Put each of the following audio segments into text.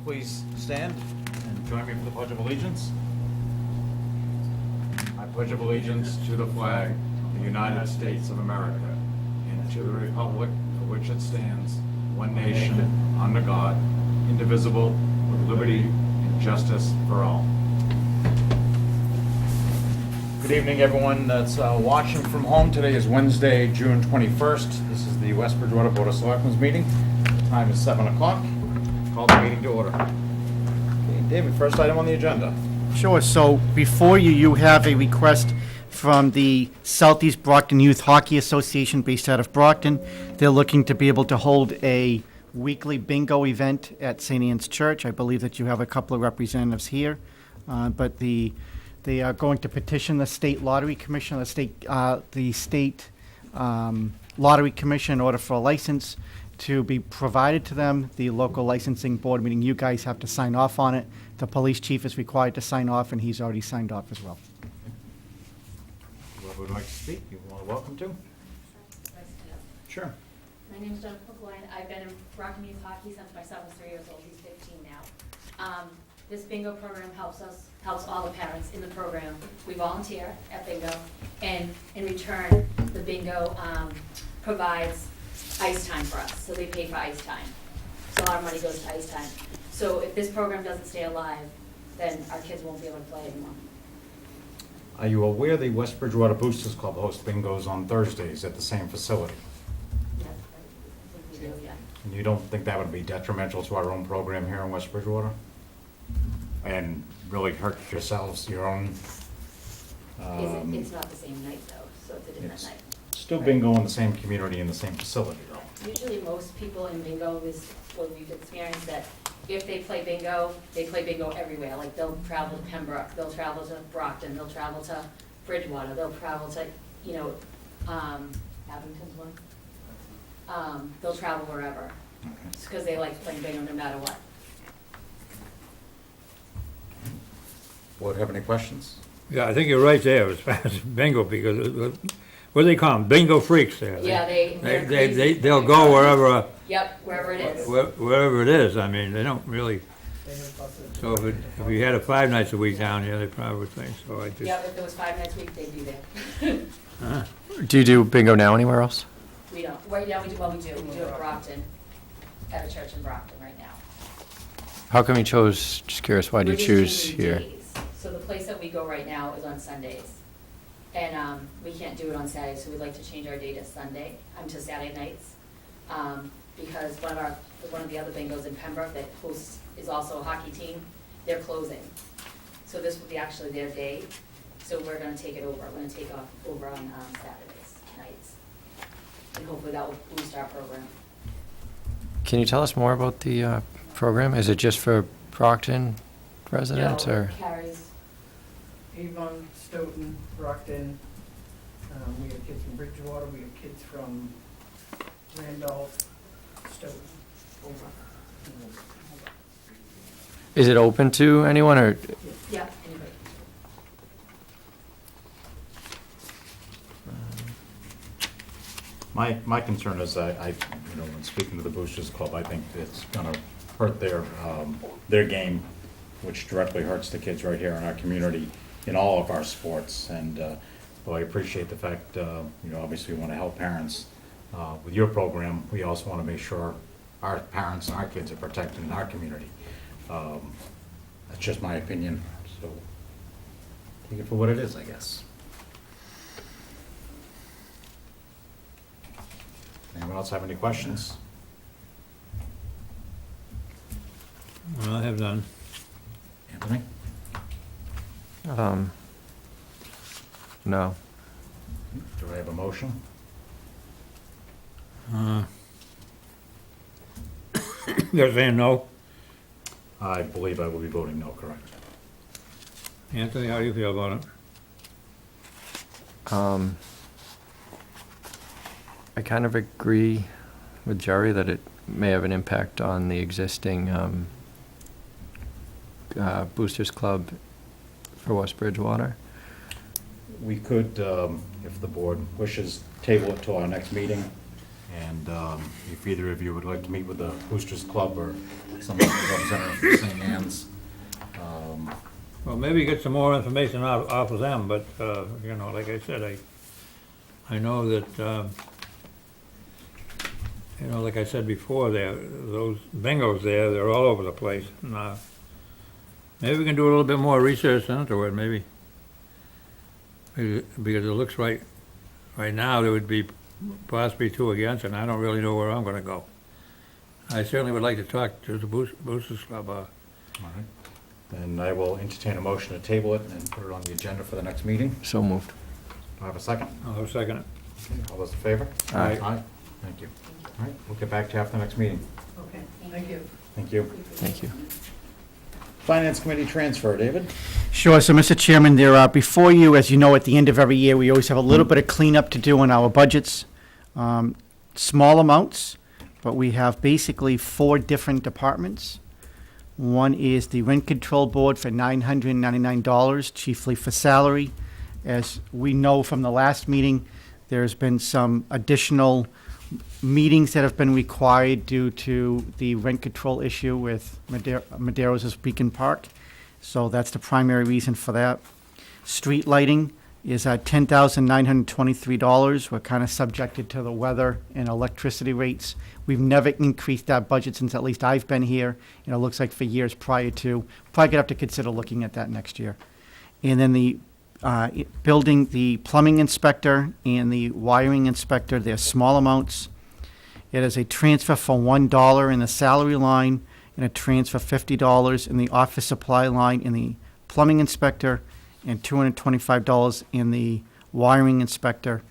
Please stand and join me for the Pledge of Allegiance. I pledge of allegiance to the flag of the United States of America and to the republic for which it stands, one nation, under God, indivisible, with liberty and justice for all. Good evening, everyone that's watching from home. Today is Wednesday, June 21st. This is the West Bridgewater Board of Selectmen's meeting. The time is 7 o'clock. Call the meeting to order. Okay, David, first item on the agenda. Sure, so before you have a request from the Southeast Brockton Youth Hockey Association based out of Brockton. They're looking to be able to hold a weekly bingo event at St. Anne's Church. I believe that you have a couple of representatives here, but they are going to petition the State Lottery Commission, the state Lottery Commission in order for a license to be provided to them. The local licensing board, meaning you guys, have to sign off on it. The police chief is required to sign off, and he's already signed off as well. Whoever would like to speak, you're welcome to. Sure. My name is Jennifer McGoyan. I've been in Brockton Youth Hockey since my son was 3 years old. He's 15 now. This bingo program helps all the parents in the program. We volunteer at bingo, and in return, the bingo provides ice time for us. So they pay for ice time. So a lot of money goes to ice time. So if this program doesn't stay alive, then our kids won't be able to play anymore. Are you aware the West Bridgewater Boosters Club hosts bingos on Thursdays at the same facility? Yeah, I think we do, yeah. And you don't think that would be detrimental to our own program here in West Bridgewater? And really hurt yourselves, your own? It's not the same night though, so it's a different night. Still bingo in the same community, in the same facility though. Usually most people in bingo is what we've experienced, that if they play bingo everywhere. Like they'll travel to Pembroke, they'll travel to Brockton, they'll travel to Bridgewater, they'll travel to, Abington's one. They'll travel wherever. It's because they like playing bingo no matter what. Board have any questions? Yeah, I think you're right there as far as bingo, because what do they call them? Bingo freaks there. Yeah, they're crazy. They'll go wherever, Yep, wherever it is. wherever it is. I mean, they don't really, so if you had it 5 nights a week down here, they probably would think, so I just. Yep, if it was 5 nights a week, they'd be there. Do you do bingo now anywhere else? We don't. Right now we do at Brockton, at a church in Brockton right now. How come you chose, just curious, why do you We're just choose changing here? days. So the place that we go right now is on Sundays. And we can't do it on Saturdays, so we'd like to change our day to to Saturday nights. Because one of the other bingos in Pembroke that hosts is also a hockey team, they're closing. So this would be actually their day. So we're gonna take it over. We're gonna take off over on Saturdays nights. And hopefully that will boost our program. Can you tell us more about the program? Is it just for Brockton residents, No, or? Carries. Avon, Stoughton, Brockton, we have kids from Bridgewater, we have kids from Randolph, Stoughton, over. Is it open to anyone, or? Yeah, anybody. My concern is when speaking to the Boosters Club, I think it's gonna hurt their game, which directly hurts the kids right here in our community, in all of our sports. And though I appreciate the fact, obviously we want to help parents. With your program, we also want to make sure our parents and our kids are protected in our community. That's just my opinion, so take it for what it is, I guess. Anyone else have any questions? Well, I have none. Anthony? No. Do I have a motion? They're saying no. I believe I will be voting no, correct? Anthony, how do you feel about it? I kind of agree with Jerry that it may have an impact on the existing Boosters Club for West Bridgewater. We could, if the board wishes, table it till our next meeting And if either of you would like to meet with the Boosters Club or some representative from St. Anne's, Well, maybe get some more information off of them, but, you know, like I said, I know that, you know, like I said before, those bingos there, they're all over the place. And, maybe we can do a little bit more research into it, maybe. Because it looks right now, there would be possibly 2 against, and I don't really know where I'm gonna go. I certainly would like to talk to the Boosters Club. all right, then I will entertain a motion to table it and put it on the agenda for the next meeting. So moved. Do I have a second? I'll second it. Okay, all those in favor? Aye. Aye, thank you. All right, we'll get back to you after the next meeting. Okay, thank you. Thank you. Thank you. Finance Committee transfer, David? Sure, so Mr. Chairman, there are before you, as you know, at the end of every year, we always have a little bit of cleanup to do in our budgets. Small amounts, but we have basically 4 different departments. One is the Rent Control Board for $999, chiefly for salary. As we know from the last meeting, there's been some additional meetings that have been required due to the rent control issue with Madero's of Beacon Park. So that's the primary reason for that. Street lighting is at $10,923. We're kind of subjected to the weather and electricity rates. We've never increased that budget since at least I've been here, and it looks like for years prior to. Probably gonna have to consider looking at that next year. And then the building, the plumbing inspector and the wiring inspector, they're small amounts. It is a transfer for $1 in the salary line and a transfer $50 in the office supply line in the plumbing inspector and $225 in the wiring inspector.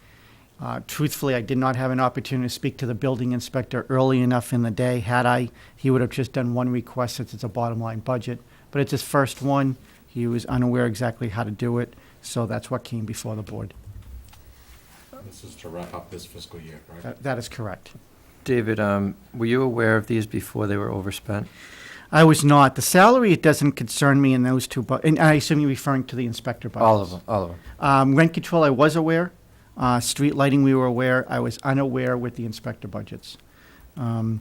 Truthfully, I did not have an opportunity to speak to the building inspector early enough in the day. Had I, he would have just done one request since it's a bottom line budget. But it's his first one. He was unaware exactly how to do it, so that's what came before the board. This is to wrap up this fiscal year, right? That is correct. David, were you aware of these before they were overspent? I was not. The salary, it doesn't concern me in those two, and I assume you're referring to the inspector budgets. All of them, all of them. Rent control, I was aware. Street lighting, we were aware. I was unaware with the inspector budgets. The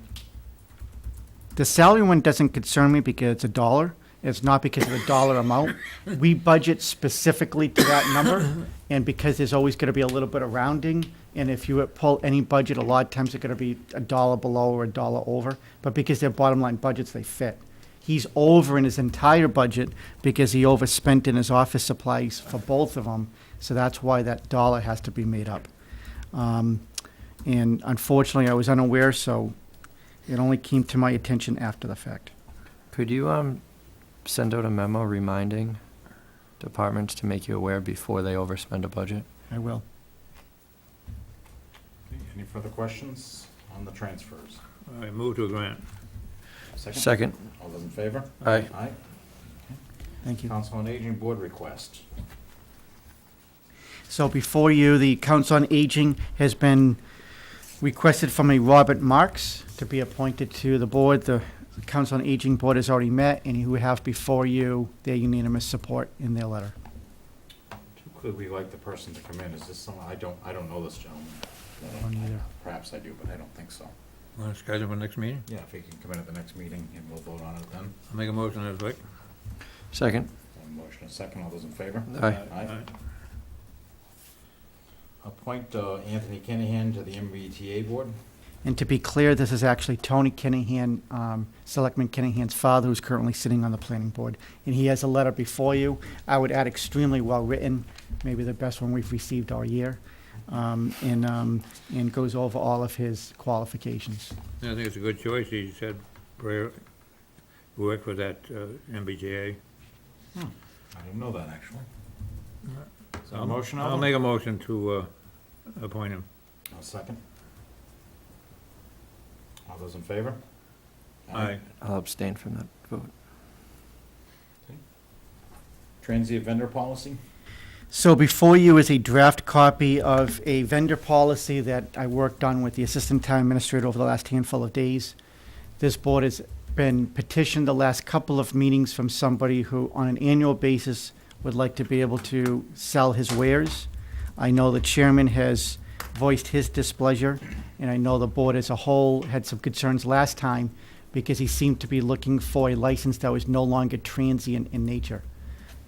salary one doesn't concern me because it's $1. It's not because of the dollar amount. We budget specifically to that number, and because there's always going to be a little bit of rounding, and if you pull any budget, a lot of times it's going to be $1 below or $1 over, but because they're bottom line budgets, they fit. He's over in his entire budget because he overspent in his office supplies for both of them, so that's why that dollar has to be made up. And unfortunately, I was unaware, so it only came to my attention after the fact. Could you send out a memo reminding departments to make you aware before they overspend a budget? I will. Any further questions on the transfers? I move to grant. Second. All those in favor? Aye. Aye. Thank you. Council on Aging Board request. So before you, the Council on Aging has been requested from a Robert Marks to be appointed to the board. The Council on Aging Board has already met, and you have before you their unanimous support in their letter. Could we like the person to come in? Is this someone, I don't know this gentleman. I don't either. Perhaps I do, but I don't think so. Want to schedule for next meeting? Yeah, if he can come in at the next meeting and we'll vote on it then. I'll make a motion as like. Second. Motion and second, all those in favor? Aye. Aye. Appoint Anthony Kinahan to the MBTA Board. And to be clear, this is actually Tony Kinahan, Selectman Kinahan's father, who's currently sitting on the planning board. And he has a letter before you. I would add extremely well-written, maybe the best one we've received all year, and goes over all of his qualifications. I think it's a good choice. He said prior, worked for that MBTA. I didn't know that, actually. Is that a motion? I'll make a motion to appoint him. I'll second. All those in favor? Aye. I'll abstain from that vote. Transient vendor policy? So before you is a draft copy of a vendor policy that I worked on with the Assistant Town Administrator over the last handful of days. This board has been petitioned the last couple of meetings from somebody who, on an annual basis, would like to be able to sell his wares. I know the chairman has voiced his displeasure, and I know the board as a whole had some concerns last time because he seemed to be looking for a license that was no longer transient in nature.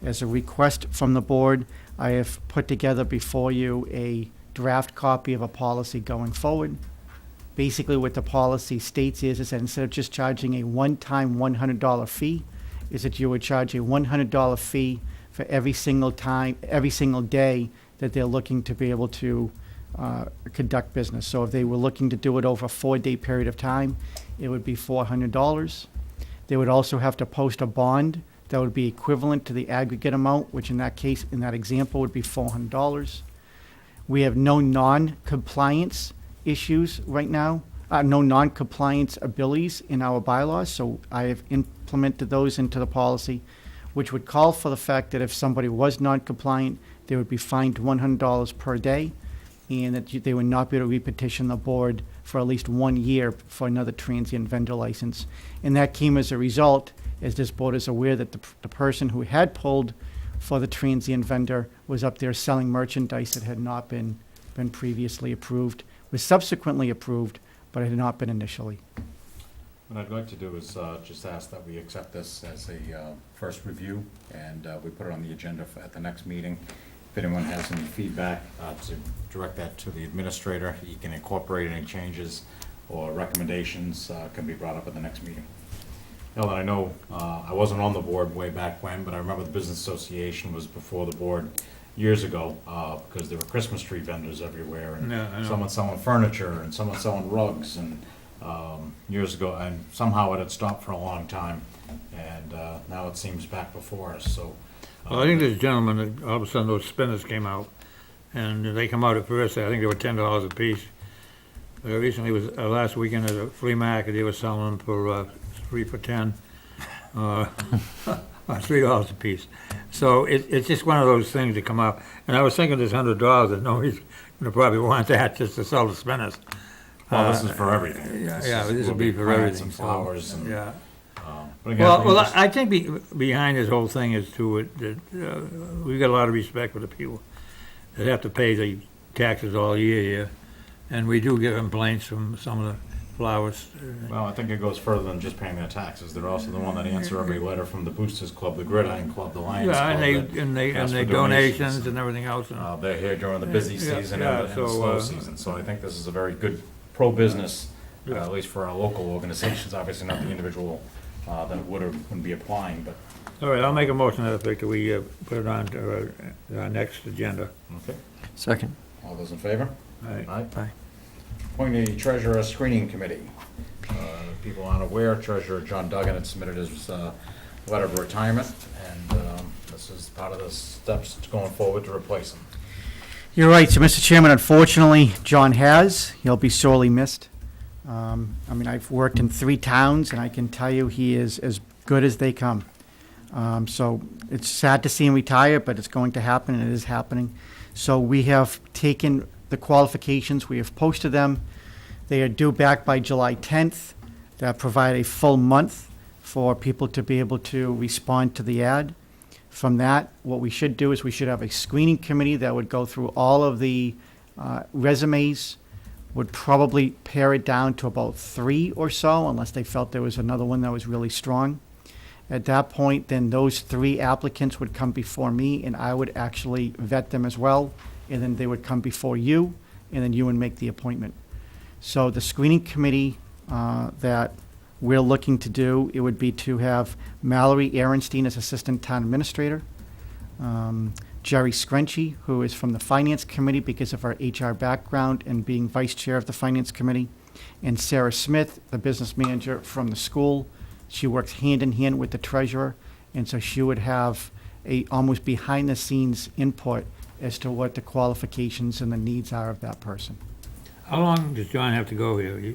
As a request from the board, I have put together before you a draft copy of a policy going forward. Basically, what the policy states is that instead of just charging a one-time $100 fee, is that you would charge a $100 fee for every single time, every single day that they're looking to be able to conduct business. So if they were looking to do it over a 4-day period of time, it would be $400. They would also have to post a bond that would be equivalent to the aggregate amount, which in that case, in that example, would be $400. We have no non-compliance issues right now, no non-compliance abilities in our bylaws, so I have implemented those into the policy, which would call for the fact that if somebody was non-compliant, they would be fined $100 per day, and that they would not be able to repetition the board for at least 1 year for another transient vendor license. And that came as a result, as this board is aware, that the person who had pulled for the transient vendor was up there selling merchandise that had not been previously approved, was subsequently approved, but had not been initially. What I'd like to do is just ask that we accept this as a first review, and we put it on the agenda at the next meeting. If anyone has any feedback, to direct that to the administrator. He can incorporate any changes or recommendations, can be brought up at the next meeting. Ellen, I know I wasn't on the board way back when, but I remember the Business Association was before the board years ago, because there were Christmas tree vendors everywhere, and Yeah, I know. someone selling furniture, and someone selling rugs, and years ago, and somehow it had stopped for a long time, and now it seems back before us, so. Well, I think this gentleman, that all of a sudden those spinners came out, and they come out at first, I think they were $10 a piece. Recently, was last weekend at a flea market, they were selling them for 3 for $10, $3 a piece. So it's just one of those things that come up. And I was thinking this $100 that nobody's gonna probably want that just to sell the spinners. Well, this is for everything. Yeah, this will would be for plants everything. and flowers and. Yeah. But again, we Well, just- I think behind this whole thing is too, that we got a lot of respect for the people that have to pay the taxes all year here. And we do get complaints from some of the flowers. Well, I think it goes further than just paying their taxes. They're also the one that answer every letter from the Boosters Club, the Gridiron Club, the Lions Yeah, Club. and they ask for donations and everything else. They're here during the busy Yeah, season yeah, and the so, slow season. So I think this is a very good pro-business, Yeah. at least for our local organizations, obviously not the individual that wouldn't be applying, but, All right, I'll make a motion to that effect that we put it on to our next agenda. okay. Second. All those in favor? All right. Aye. Appointing a treasurer screening committee. People aren't aware, Treasurer John Duggan had submitted his letter of retirement, and this is part of the steps going forward to replace him. You're right, so Mr. Chairman, unfortunately, John has. He'll be sorely missed. I mean, I've worked in 3 towns, and I can tell you he is as good as they come. So it's sad to see him retire, but it's going to happen, and it is happening. So we have taken the qualifications, we have posted them. They are due back by July 10th. That provide a full month for people to be able to respond to the ad. From that, what we should do is we should have a screening committee that would go through all of the resumes, would probably pare it down to about 3 or so, unless they felt there was another one that was really strong. At that point, then those 3 applicants would come before me, and I would actually vet them as well, and then they would come before you, and then you would make the appointment. So the screening committee that we're looking to do, it would be to have Mallory Aaronstein as Assistant Town Administrator, Jerry Screnchy, who is from the Finance Committee because of our HR background and being Vice Chair of the Finance Committee, and Sarah Smith, the Business Manager from the school. She works hand in hand with the Treasurer, and so she would have a almost behind-the-scenes input as to what the qualifications and the needs are of that person. How long does John have to go here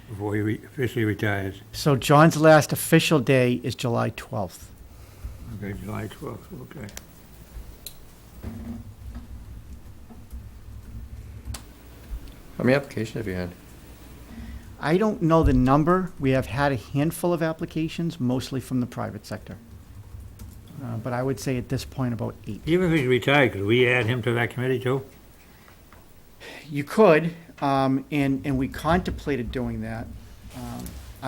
before he officially retires? So John's last official day is July 12th. Okay, July 12th, okay. How many applications have you had? I don't know the number. We have had a handful of applications, mostly from the private sector. But I would say at this point about 8. Even if he's retired, could we add him to that committee too? You could, and we contemplated doing that.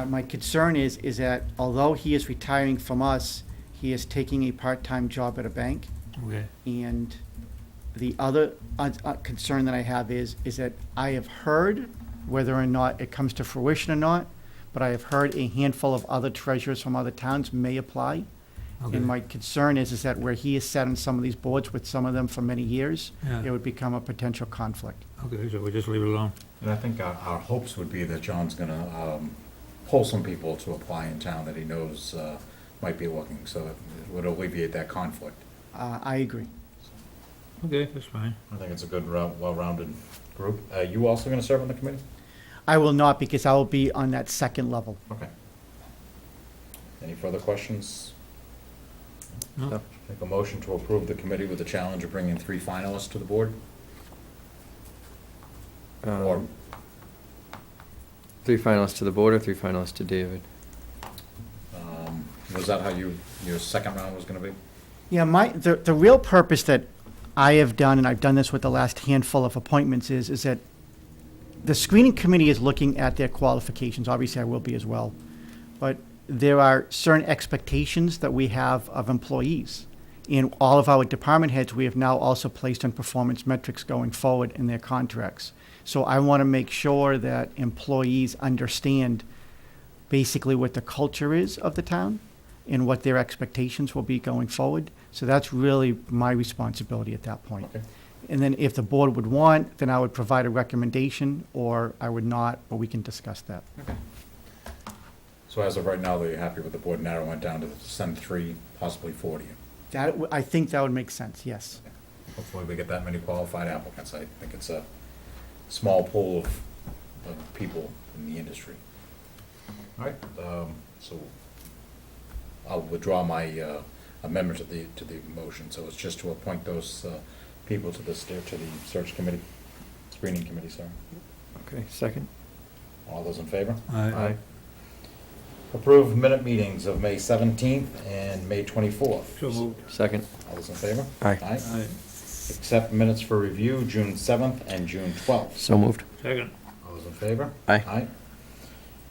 My concern is that although he is retiring from us, he is taking a part-time job at a bank. Okay. And the other concern that I have is that I have heard, whether or not it comes to fruition or not, but I have heard a handful of other treasurers from other towns may apply. Okay. And my concern is that where he has sat on some of these boards with some of them for many years, Yeah. it would become a potential conflict. Okay, so we just leave it alone. And I think our hopes would be that John's gonna pull some people to apply in town that he knows might be looking, so that it would alleviate that conflict. I agree. Okay, that's fine. I think it's a good, well-rounded group. You also gonna serve on the committee? I will not, because I will be on that second level. Okay. Any further questions? No. Make a motion to approve the committee with the challenge of bringing 3 finalists to the board? Or, 3 finalists to the board or 3 finalists to David? was that how your second round was gonna be? Yeah, the real purpose that I have done, and I've done this with the last handful of appointments, is that the screening committee is looking at their qualifications. Obviously, I will be as well. But there are certain expectations that we have of employees. In all of our department heads, we have now also placed on performance metrics going forward in their contracts. So I want to make sure that employees understand basically what the culture is of the town and what their expectations will be going forward. So that's really my responsibility at that point. Okay. And then if the board would want, then I would provide a recommendation, or I would not, but we can discuss that. So as of right now, you're happy with the board narrowing it down to send 3, possibly 4 to you? I think that would make sense, yes. Hopefully we get that many qualified applicants. I think it's a small pool of people in the industry. All right, so I'll withdraw my amendment to the motion. So it's just to appoint those people to the search committee, screening committee, sorry. Okay, second? All those in favor? Aye. Approve minute meetings of May 17th and May 24th. So moved. Second? All those in favor? Aye. Aye. Accept minutes for review, June 7th and June 12th. So moved. Second. All those in favor? Aye.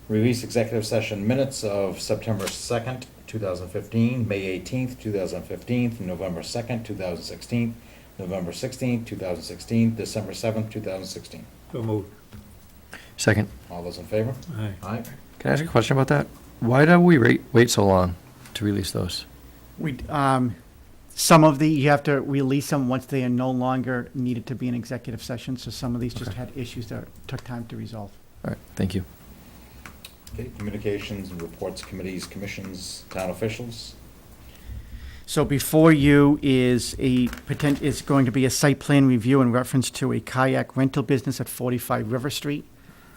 Release executive session minutes of September 2nd, 2015, May 18th, 2015, November 2nd, 2016, November 16th, 2016, December 7th, 2016. So moved. Second. All those in favor? Aye. Aye. Can I ask a question about that? Why do we wait so long to release those? Some of you have to release them once they are no longer needed to be in executive session, so some of these just Okay. had issues that took time to resolve. All right, thank you. Okay, communications and reports, committees, commissions, town officials. So before you is going to be a site plan review in reference to a kayak rental business at 45 River Street.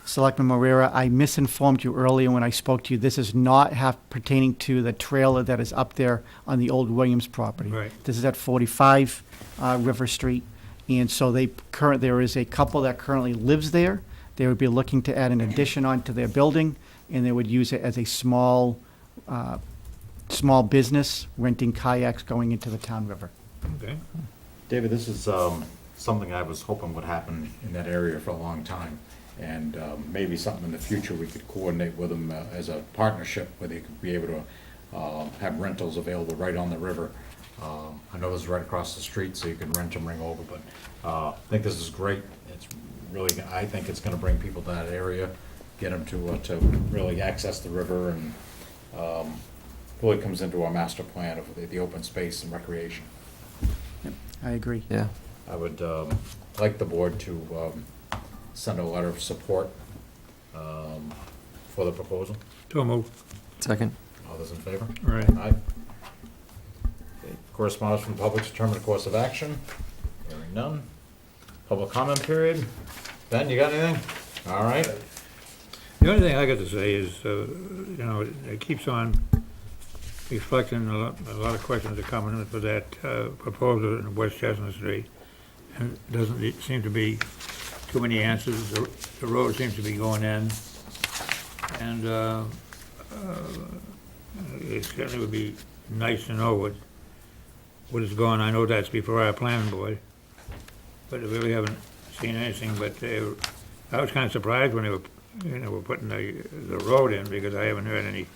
Selectman Moreira, I misinformed you earlier when I spoke to you. This is not pertaining to the trailer that is up there on the old Williams property. Right. This is at 45 River Street. And so there is a couple that currently lives there. They would be looking to add an addition onto their building, and they would use it as a small business, renting kayaks going into the town river. Okay. David, this is something I was hoping would happen in that area for a long time. And maybe something in the future we could coordinate with them as a partnership where they could be able to have rentals available right on the river. I know this is right across the street, so you can rent them, ring over, but I think this is great. It's really, I think it's gonna bring people to that area, get them to really access the river, and really comes into our master plan of the open space and recreation. I agree. Yeah. I would like the board to send a letter of support for the proposal. So moved. Second? All those in favor? Right. Aye. Okay, correspondence from the public to determine the course of action. Hearing none. Public comment period. Ben, you got anything? All right. The only thing I got to say is, it keeps on reflecting a lot of questions are coming in for that proposal in West Chestnut Street. And it doesn't seem to be too many answers. The road seems to be going in. And it certainly would be nice to know what is going on. I know that's before our planning board, but I really haven't seen anything, but I was kind of surprised when they were putting the road in, because I haven't heard any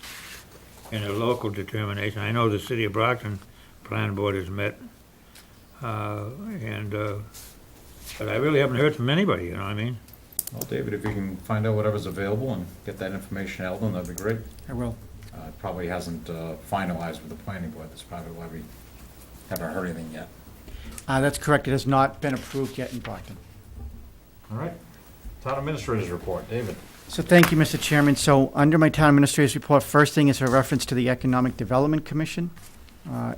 local determination. I know the city of Brockton Plan Board has met, but I really haven't heard from anybody, you know what I mean? Well, David, if you can find out whatever's available and get that information out, then that'd be great. I will. It probably hasn't finalized with the planning board. That's probably why we haven't heard anything yet. That's correct. It has not been approved yet in Brockton. All right. Town administrators report. David? So thank you, Mr. Chairman. So under my town administrator's report, first thing is a reference to the Economic Development Commission.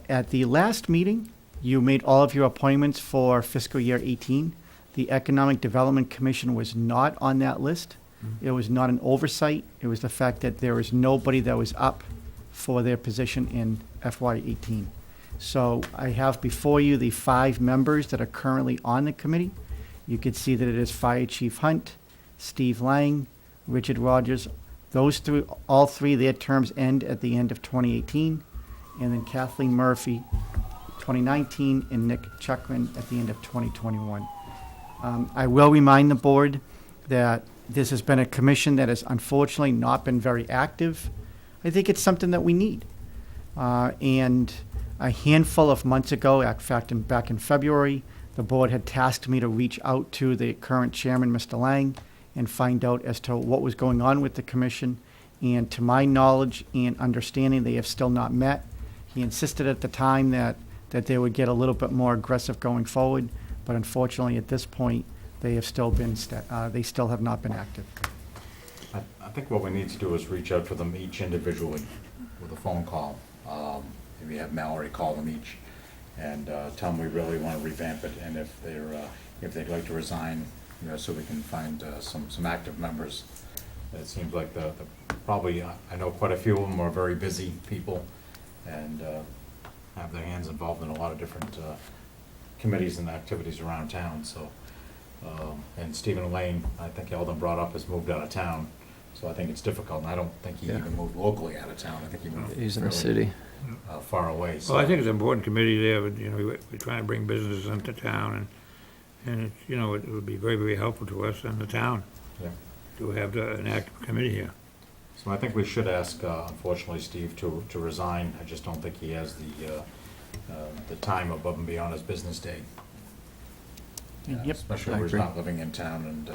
At the last meeting, you made all of your appointments for fiscal year 18. The Economic Development Commission was not on that list. It was not an oversight. It was the fact that there was nobody that was up for their position in FY 18. So I have before you the 5 members that are currently on the committee. You can see that it is Fire Chief Hunt, Steve Lang, Richard Rogers. Those three, all three, their terms end at the end of 2018. And then Kathleen Murphy, 2019, and Nick Chuckman at the end of 2021. I will remind the board that this has been a commission that has unfortunately not been very active. I think it's something that we need. And a handful of months ago, in fact, back in February, the board had tasked me to reach out to the current chairman, Mr. Lang, and find out as to what was going on with the commission. And to my knowledge and understanding, they have still not met. He insisted at the time that they would get a little bit more aggressive going forward, but unfortunately, at this point, they have still been, they still have not been active. I think what we need to do is reach out to them each individually with a phone call. Maybe have Mallory call them each and tell them we really want to revamp it, and if they'd like to resign, you know, so we can find some active members. It seems like probably, I know quite a few of them are very busy people and have their hands involved in a lot of different committees and activities around town, so. And Stephen Lane, I think Eldon brought up, has moved out of town, so I think it's difficult, and I don't think he Yeah. even moved locally out of town. I think he moved He's in the fairly, city. far away, so. Well, I think it's an important committee there, but, you know, we're trying to bring businesses into town, and it's, you know, it would be very, very helpful to us and the town Yeah. to have an active committee here. So I think we should ask, unfortunately, Steve to resign. I just don't think he has the time above and beyond his business day. Yep, Especially I when he's agree. not living in town, and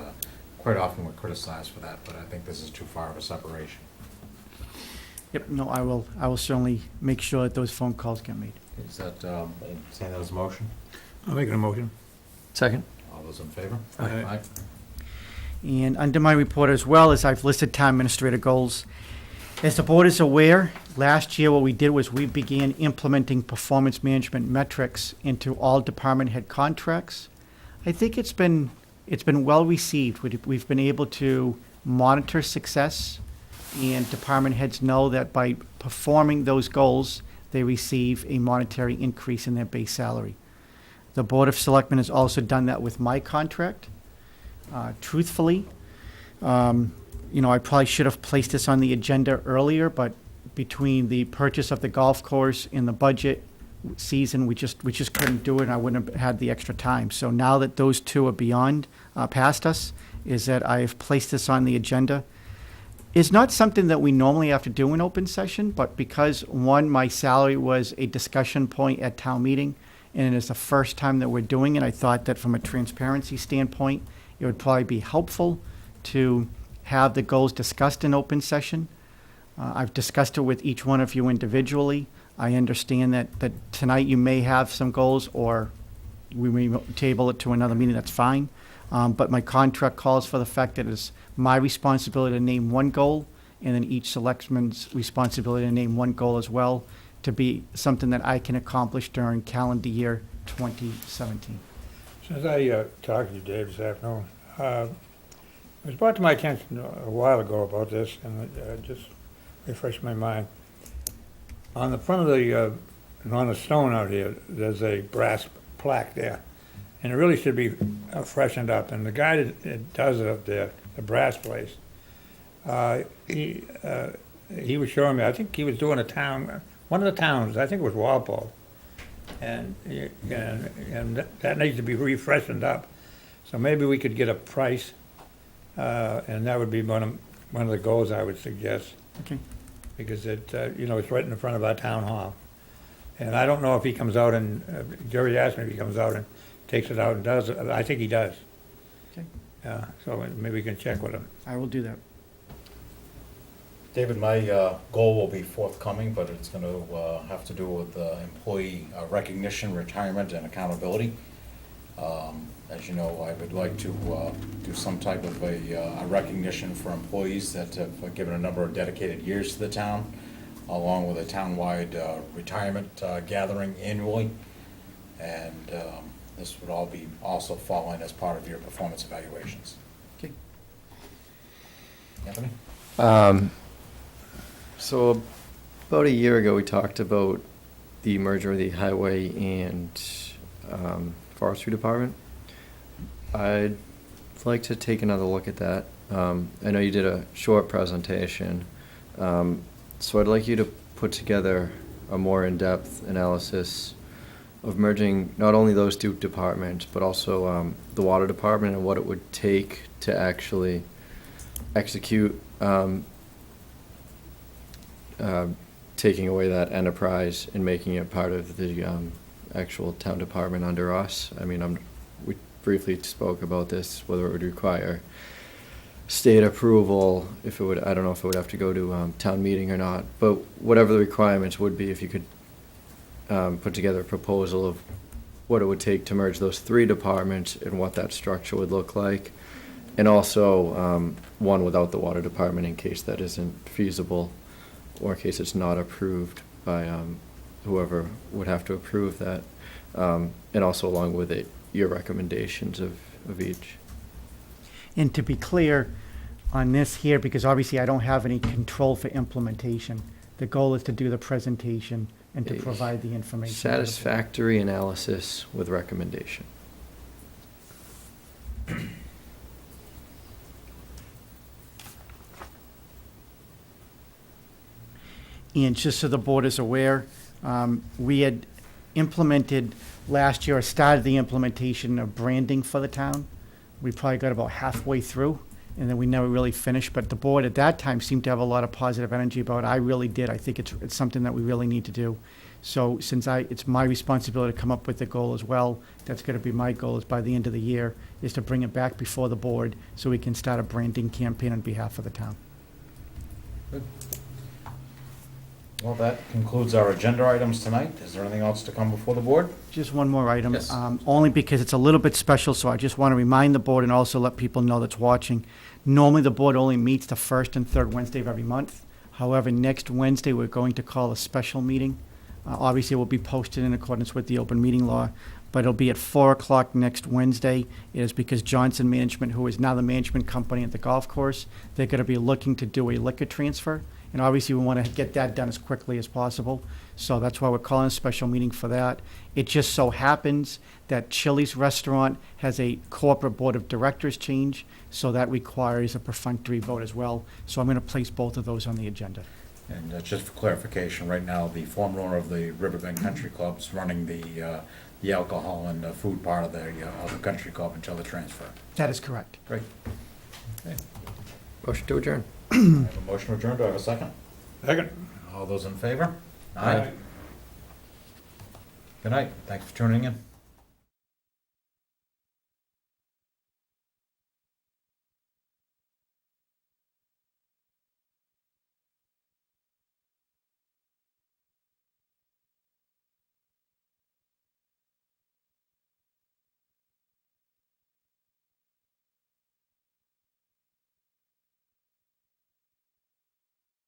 quite often we're criticized for that, but I think this is too far of a separation. Yep, no, I will certainly make sure that those phone calls get made. Is that, saying that as a motion? I'll make a motion. Second? All those in favor? Aye. And under my report as well, as I've listed town administrator goals. As the board is aware, last year what we did was we began implementing performance management metrics into all department head contracts. I think it's been well received. We've been able to monitor success, and department heads know that by performing those goals, they receive a monetary increase in their base salary. The Board of Selectmen has also done that with my contract. Truthfully, you know, I probably should have placed this on the agenda earlier, but between the purchase of the golf course and the budget season, we just couldn't do it, and I wouldn't have had the extra time. So now that those two are past us, is that I have placed this on the agenda. It's not something that we normally have to do in open session, but because, one, my salary was a discussion point at town meeting, and it is the first time that we're doing it, I thought that from a transparency standpoint, it would probably be helpful to have the goals discussed in open session. I've discussed it with each one of you individually. I understand that tonight you may have some goals, or we may table it to another meeting, that's fine. But my contract calls for the fact that it's my responsibility to name one goal, and then each selectman's responsibility to name one goal as well, to be something that I can accomplish during calendar year 2017. Since I talked to you, Dave, this afternoon, it was brought to my attention a while ago about this, and it just refreshed my mind. On the front of on the stone out here, there's a brass plaque there, and it really should be freshened up. And the guy that does it up there, the brass place, he was showing me, I think he was doing one of the towns, I think it was Walpole, and that needs to be refreshened up. So maybe we could get a price, and that would be one of the goals I would suggest. Okay. Because it's right in the front of our town hall. And I don't know if he comes out and, Jerry asked me if he comes out and takes it out and does it. I think he does. Okay. So maybe we can check with him. I will do that. David, my goal will be forthcoming, but it's going to have to do with employee recognition, retirement, and accountability. As you know, I would like to do some type of a recognition for employees that have given a number of dedicated years to the town, along with a townwide retirement gathering annually. And this would all be also falling as part of your performance evaluations. Okay. Anthony? So about a year ago, we talked about the merger of the highway and forestry department. I'd like to take another look at that. I know you did a short presentation, so I'd like you to put together a more in-depth analysis of merging not only those two departments, but also the water department and what it would take to actually execute taking away that enterprise and making it part of the actual town department under us. I mean, we briefly spoke about this, whether it would require state approval, if it would, I don't know if it would have to go to town meeting or not, but whatever the requirements would be, if you could put together a proposal of what it would take to merge those three departments and what that structure would look like. And also one without the water department in case that isn't feasible, or in case it's not approved by whoever would have to approve that. And also along with it, your recommendations of each. And to be clear on this here, because obviously I don't have any control for implementation, the goal is to do the presentation and to A provide the information. Satisfactory analysis with recommendation. And just so the board is aware, we had implemented last year, or started the implementation of branding for the town. We probably got about halfway through, and then we never really finished. But the board at that time seemed to have a lot of positive energy about it. I really did. I think it's something that we really need to do. So since it's my responsibility to come up with the goal as well, that's going to be my goal, is by the end of the year, is to bring it back before the board so we can start a branding campaign on behalf of the town. Good. Well, that concludes our agenda items tonight. Is there anything else to come before the board? Just one more item. Yes. Only because it's a little bit special, so I just want to remind the board and also let people know that's watching. Normally, the board only meets the first and third Wednesday of every month. However, next Wednesday, we're going to call a special meeting. Obviously, it will be posted in accordance with the open meeting law, but it'll be at 4 o'clock next Wednesday. It is because Johnson Management, who is now the management company at the golf course, they're going to be looking to do a liquor transfer. And obviously, we want to get that done as quickly as possible. So that's why we're calling a special meeting for that. It just so happens that Chili's restaurant has a corporate board of directors change, so that requires a perfunctory vote as well. So I'm going to place both of those on the agenda. And just for clarification, right now, the former owner of the Riverbend Country Club is running the alcohol and food part of the country club until the transfer. That is correct. Great. Okay. Motion to adjourn. I have a motion to adjourn. Do I have a second? Second. All those in favor? Aye. Good night. Thanks for tuning in.